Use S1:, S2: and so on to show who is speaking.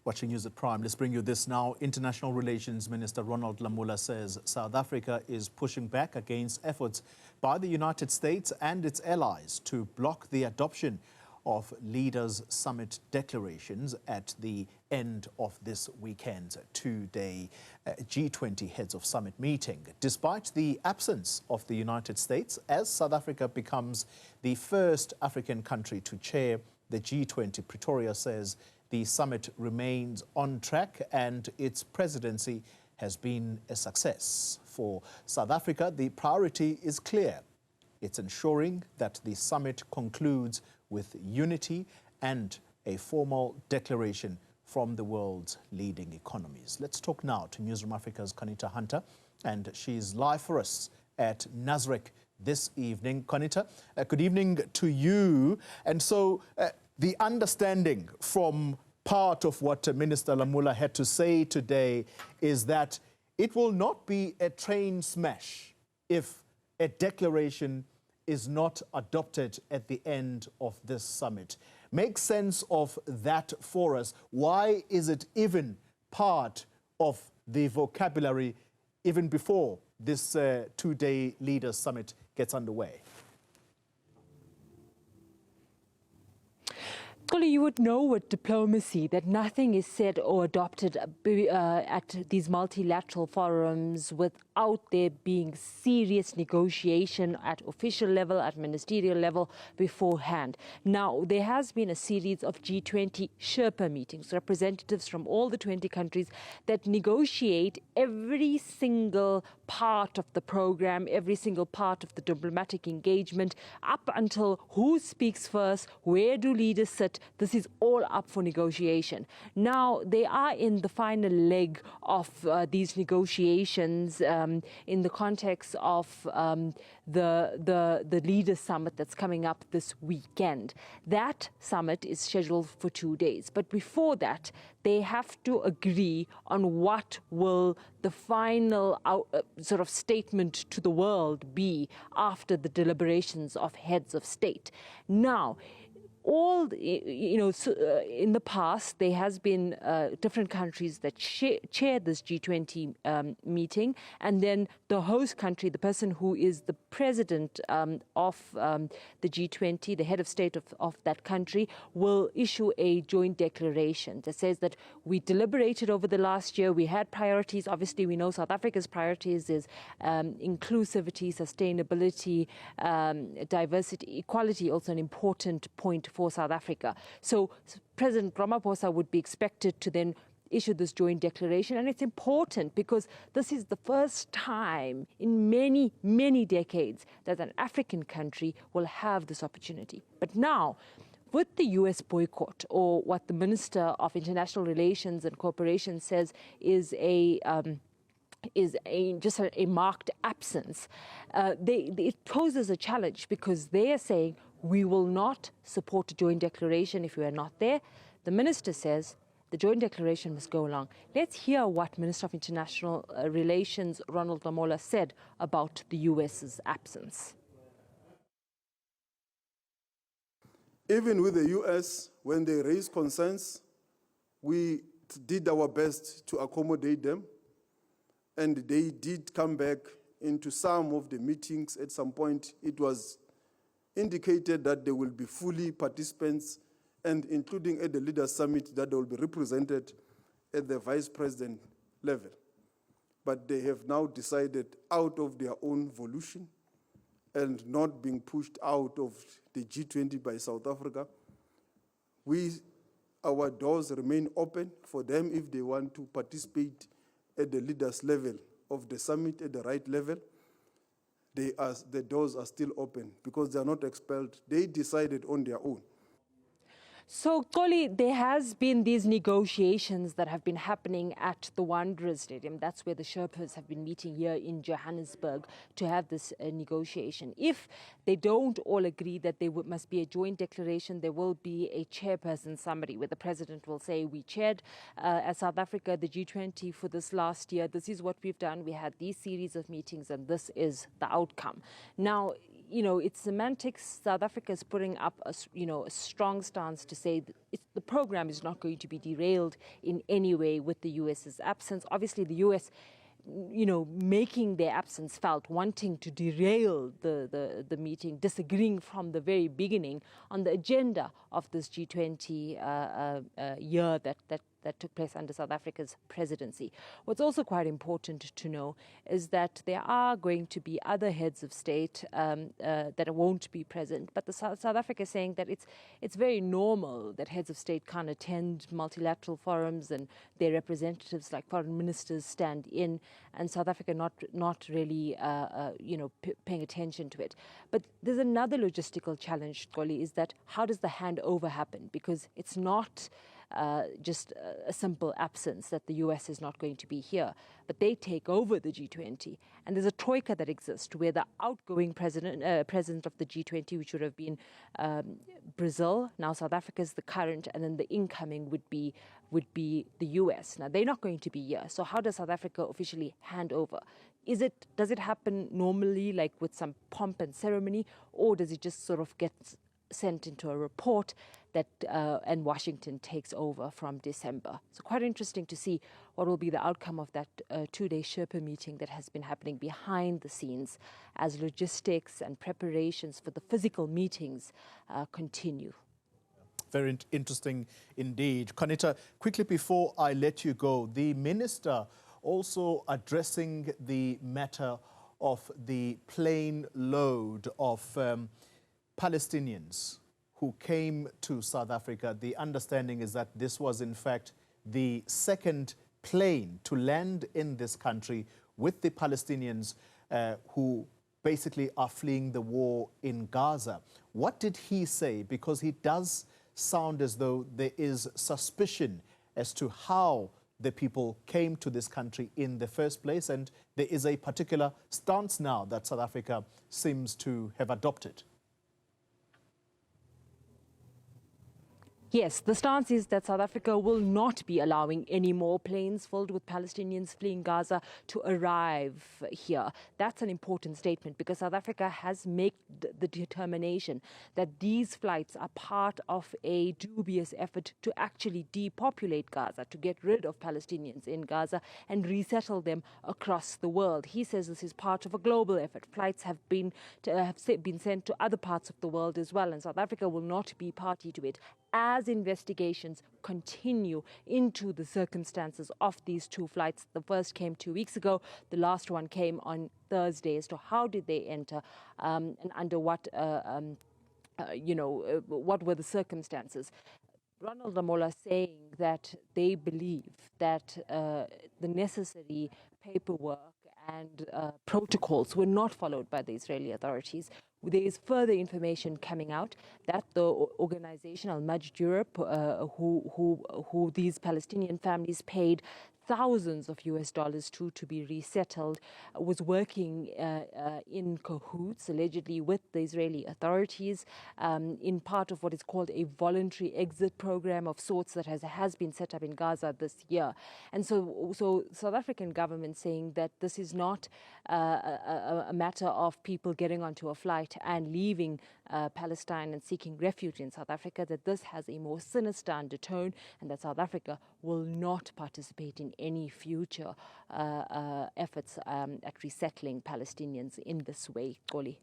S1: Watching News at Prime, let's bring you this now. International Relations Minister Ronald Lamola says South Africa is pushing back against efforts by the United States and its allies to block the adoption of leaders' summit declarations at the end of this weekend's two-day G20 Heads of State meeting. Despite the absence of the United States, as South Africa becomes the first African country to chair the G20, Pretoria says the summit remains on track and its presidency has been a success. For South Africa, the priority is clear. It's ensuring that the summit concludes with unity and a formal declaration from the world's leading economies. Let's talk now to Newzroom Afrika's Qaanitah, and she's live for us at Nasrec this evening. Qaanitah, good evening to you. And so the understanding from part of what Minister Lamola had to say today is that it will not be a train smash if a declaration is not adopted at the end of this summit. Make sense of that for us. Why is it even part of the vocabulary even before this two-day Leaders Summit gets underway?
S2: You would know with diplomacy that nothing is said or adopted at these multilateral forums without there being serious negotiation at official level, at ministerial level beforehand. Now, there has been a series of G20 Sherpa meetings, representatives from all the 20 countries that negotiate every single part of the program, every single part of the diplomatic engagement, up until who speaks first, where do leaders sit. This is all up for negotiation. Now, they are in the final leg of these negotiations in the context of the Leaders Summit that's coming up this weekend. That summit is scheduled for 2 days. But before that, they have to agree on what will the final sort of statement to the world be after the deliberations of heads of state. Now, in the past, there has been different countries that chair this G20 meeting, and then the host country, the person who is the president of the G20, the head of state of that country, will issue a joint declaration that says that we deliberated over the last year, we had priorities. Obviously, we know South Africa's priorities is inclusivity, sustainability, diversity, equality, also an important point for South Africa. So President Ramaphosa would be expected to then issue this joint declaration. And it's important because this is the first time in many, many decades that an African country will have this opportunity. But now, with the U.S. boycott, or what the Minister of International Relations and Cooperation says is just a marked absence, it poses a challenge because they are saying we will not support a joint declaration if we are not there. The minister says the joint declaration must go along. Let's hear what Minister of International Relations Ronald Lamola said about the U.S.'s absence.
S3: Even with the U.S., when they raised concerns, we did our best to accommodate them. And they did come back into some of the meetings. At some point, it was indicated that they will be fully participants, and including at the Leaders Summit, that they will be represented at the Vice President level. But they have now decided out of their own volition and not being pushed out of the G20 by South Africa. Our doors remain open for them if they want to participate at the leaders level of the summit, at the right level. The doors are still open because they are not expelled. They decided on their own.
S2: So, Xoli, there has been these negotiations that have been happening at the Wanderers Stadium. That's where the Sherpas have been meeting here in Johannesburg to have this negotiation. If they don't all agree that there must be a joint declaration, there will be a chairperson summary where the president will say, we chaired as South Africa the G20 for this last year. This is what we've done. We had these series of meetings and this is the outcome. Now, it's semantics. South Africa is putting up a strong stance to say that the program is not going to be derailed in any way with the US's absence. Obviously, the US, making their absence felt, wanting to derail the meeting, disagreeing from the very beginning on the agenda of this G20 year that took place under South Africa's presidency. What's also quite important to know is that there are going to be other heads of state that won't be present, but South Africa is saying that it's very normal that heads of state can't attend multilateral forums and their representatives like foreign ministers stand in, and South Africa not really paying attention to it. But there's another logistical challenge, Xoli, is that how does the handover happen? Because it's not just a simple absence that the US is not going to be here, but they take over the G20. And there's a troika that exists where the outgoing president of the G20, which would have been Brazil, now South Africa is the current, and then the incoming would be the US. Now, they're not going to be here. So how does South Africa officially hand over? Does it happen normally, like with some pomp and ceremony, or does it just sort of get sent into a report that and Washington takes over from December? So quite interesting to see what will be the outcome of that two-day Sherpa meeting that has been happening behind the scenes as logistics and preparations for the physical meetings continue.
S1: Very interesting indeed. Qaanitah, quickly before I let you go, the minister also addressing the matter of the plane load of Palestinians who came to South Africa. The understanding is that this was in fact the second plane to land in this country with the Palestinians who basically are fleeing the war in Gaza. What did he say? Because he does sound as though there is suspicion as to how the people came to this country in the first place, and there is a particular stance now that South Africa seems to have adopted.
S2: Yes, the stance is that South Africa will not be allowing any more planes filled with Palestinians fleeing Gaza to arrive here. That's an important statement because South Africa has made the determination that these flights are part of a dubious effort to actually depopulate Gaza, to get rid of Palestinians in Gaza and resettle them across the world. He says this is part of a global effort. Flights have been sent to other parts of the world as well, and South Africa will not be party to it as investigations continue into the circumstances of these two flights. The first came 2 weeks ago. The last one came on Thursday as to how did they enter and under what, what were the circumstances. Ronald Lamola saying that they believe that the necessary paperwork and protocols were not followed by the Israeli authorities. There is further information coming out that the organization Al-Majd Europe, who these Palestinian families paid thousands of US dollars to be resettled, was working in cahoots, allegedly, with the Israeli authorities in part of what is called a voluntary exit program of sorts that has been set up in Gaza this year. And so South African government saying that this is not a matter of people getting onto a flight and leaving Palestine and seeking refuge in South Africa, that this has a more sinister undertone and that South Africa will not participate in any future efforts at resettling Palestinians in this way. Xoli.